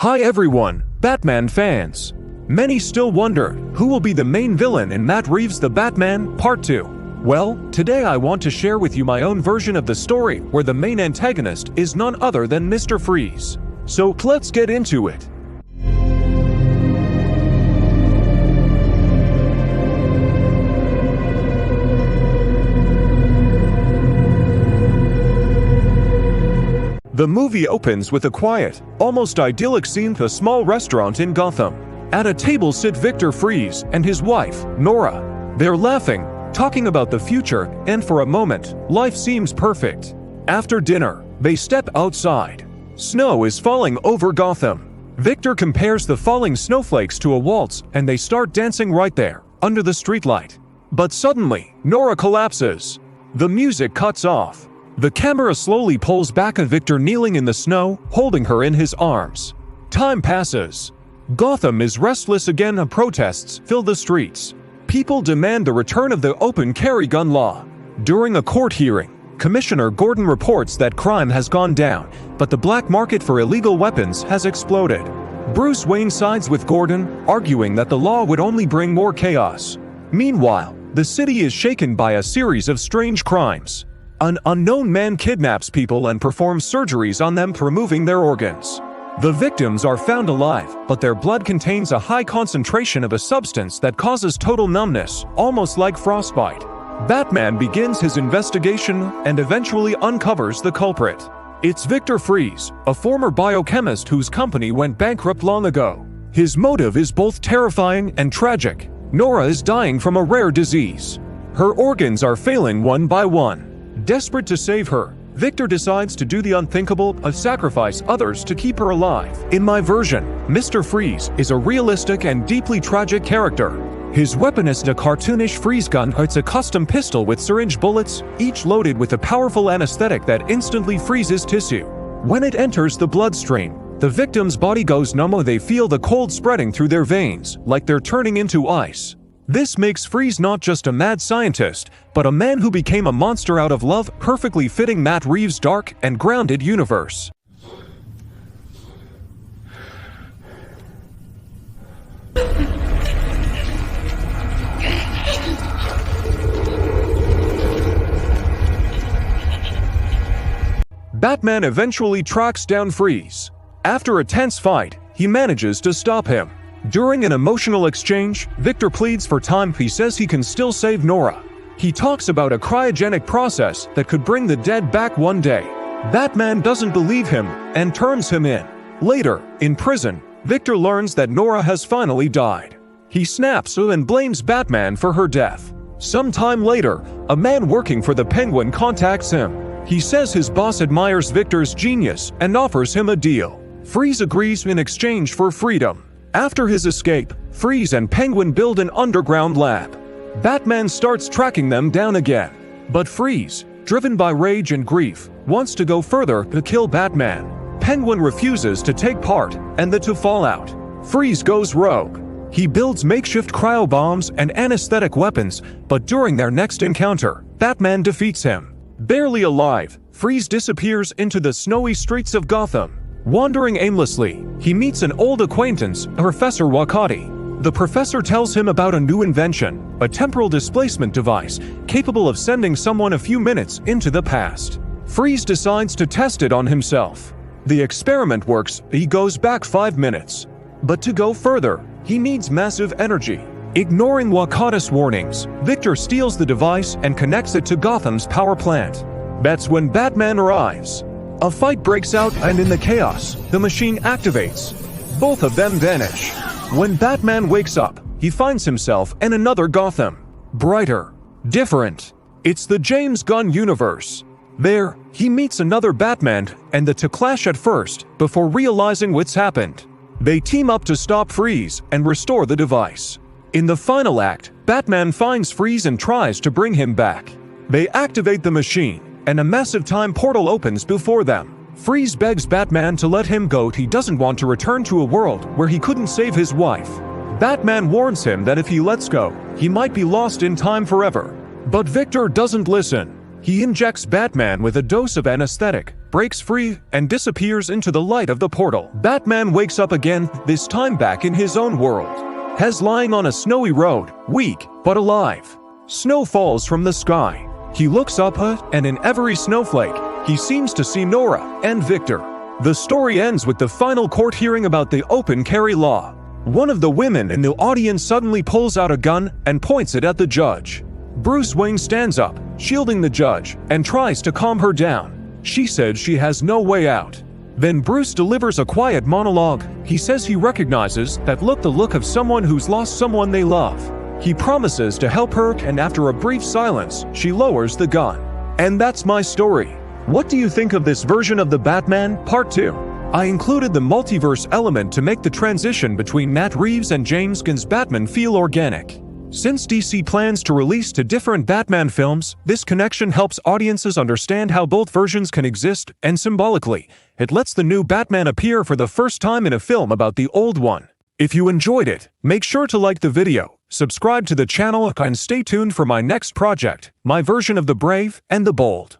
Hi everyone, Batman fans! Many still wonder who will be the main villain in Matt Reeves' The Batman Part 2. Well, today I want to share with you my own version of the story where the main antagonist is none other than Mr. Freeze. So let's get into it. The movie opens with a quiet, almost idyllic scene at a small restaurant in Gotham. At a table sit Victor Freeze and his wife, Nora. They're laughing, talking about the future, and for a moment, life seems perfect. After dinner, they step outside. Snow is falling over Gotham. Victor compares the falling snowflakes to a waltz and they start dancing right there, under the streetlight. But suddenly, Nora collapses. The music cuts off. The camera slowly pulls back at Victor kneeling in the snow, holding her in his arms. Time passes. Gotham is restless again and protests fill the streets. People demand the return of the open carry gun law. During a court hearing, Commissioner Gordon reports that crime has gone down, but the black market for illegal weapons has exploded. Bruce Wayne sides with Gordon, arguing that the law would only bring more chaos. Meanwhile, the city is shaken by a series of strange crimes. An unknown man kidnaps people and performs surgeries on them, removing their organs. The victims are found alive, but their blood contains a high concentration of a substance that causes total numbness, almost like frostbite. Batman begins his investigation and eventually uncovers the culprit. It's Victor Freeze, a former biochemist whose company went bankrupt long ago. His motive is both terrifying and tragic. Nora is dying from a rare disease. Her organs are failing one by one. Desperate to save her, Victor decides to do the unthinkable and sacrifice others to keep her alive. In my version, Mr. Freeze is a realistic and deeply tragic character. His weapon is a cartoonish freeze gun. It's a custom pistol with syringe bullets, each loaded with a powerful anesthetic that instantly freezes tissue. When it enters the bloodstream, the victim's body goes numb. They feel the cold spreading through their veins, like they're turning into ice. This makes Freeze not just a mad scientist, but a man who became a monster out of love, perfectly fitting Matt Reeves' dark and grounded universe. Batman eventually tracks down Freeze. After a tense fight, he manages to stop him. During an emotional exchange, Victor pleads for time. He says he can still save Nora. He talks about a cryogenic process that could bring the dead back one day. Batman doesn't believe him and turns him in. Later, in prison, Victor learns that Nora has finally died. He snaps and blames Batman for her death. Sometime later, a man working for the Penguin contacts him. He says his boss admires Victor's genius and offers him a deal. Freeze agrees in exchange for freedom. After his escape, Freeze and Penguin build an underground lab. Batman starts tracking them down again. But Freeze, driven by rage and grief, wants to go further to kill Batman. Penguin refuses to take part, and the two fall out. Freeze goes rogue. He builds makeshift cryo bombs and anesthetic weapons, but during their next encounter, Batman defeats him. Barely alive, Freeze disappears into the snowy streets of Gotham. Wandering aimlessly, he meets an old acquaintance, Professor Wakati. The professor tells him about a new invention, a temporal displacement device capable of sending someone a few minutes into the past. Freeze decides to test it on himself. The experiment works. He goes back 5 minutes. But to go further, he needs massive energy. Ignoring Wakati's warnings, Victor steals the device and connects it to Gotham's power plant. That's when Batman arrives. A fight breaks out, and in the chaos, the machine activates. Both of them vanish. When Batman wakes up, he finds himself in another Gotham. Brighter. Different. It's the James Gunn universe. There, he meets another Batman, and the two clash at first, before realizing what's happened. They team up to stop Freeze and restore the device. In the final act, Batman finds Freeze and tries to bring him back. They activate the machine, and a massive time portal opens before them. Freeze begs Batman to let him go. He doesn't want to return to a world where he couldn't save his wife. Batman warns him that if he lets go, he might be lost in time forever. But Victor doesn't listen. He injects Batman with a dose of anesthetic, breaks free, and disappears into the light of the portal. Batman wakes up again, this time back in his own world. Hez lying on a snowy road, weak but alive. Snow falls from the sky. He looks up and in every snowflake, he seems to see Nora and Victor. The story ends with the final court hearing about the open carry law. One of the women in the audience suddenly pulls out a gun and points it at the judge. Bruce Wayne stands up, shielding the judge, and tries to calm her down. She said she has no way out. Then Bruce delivers a quiet monologue. He says he recognizes the look of someone who's lost someone they love. He promises to help her, and after a brief silence, she lowers the gun. And that's my story. What do you think of this version of the Batman, Part 2? I included the multiverse element to make the transition between Matt Reeves and James Gunn's Batman feel organic. Since DC plans to release two different Batman films, this connection helps audiences understand how both versions can exist, and symbolically, it lets the new Batman appear for the first time in a film about the old one. If you enjoyed it, make sure to like the video, subscribe to the channel, and stay tuned for my next project, my version of the Brave and the Bold.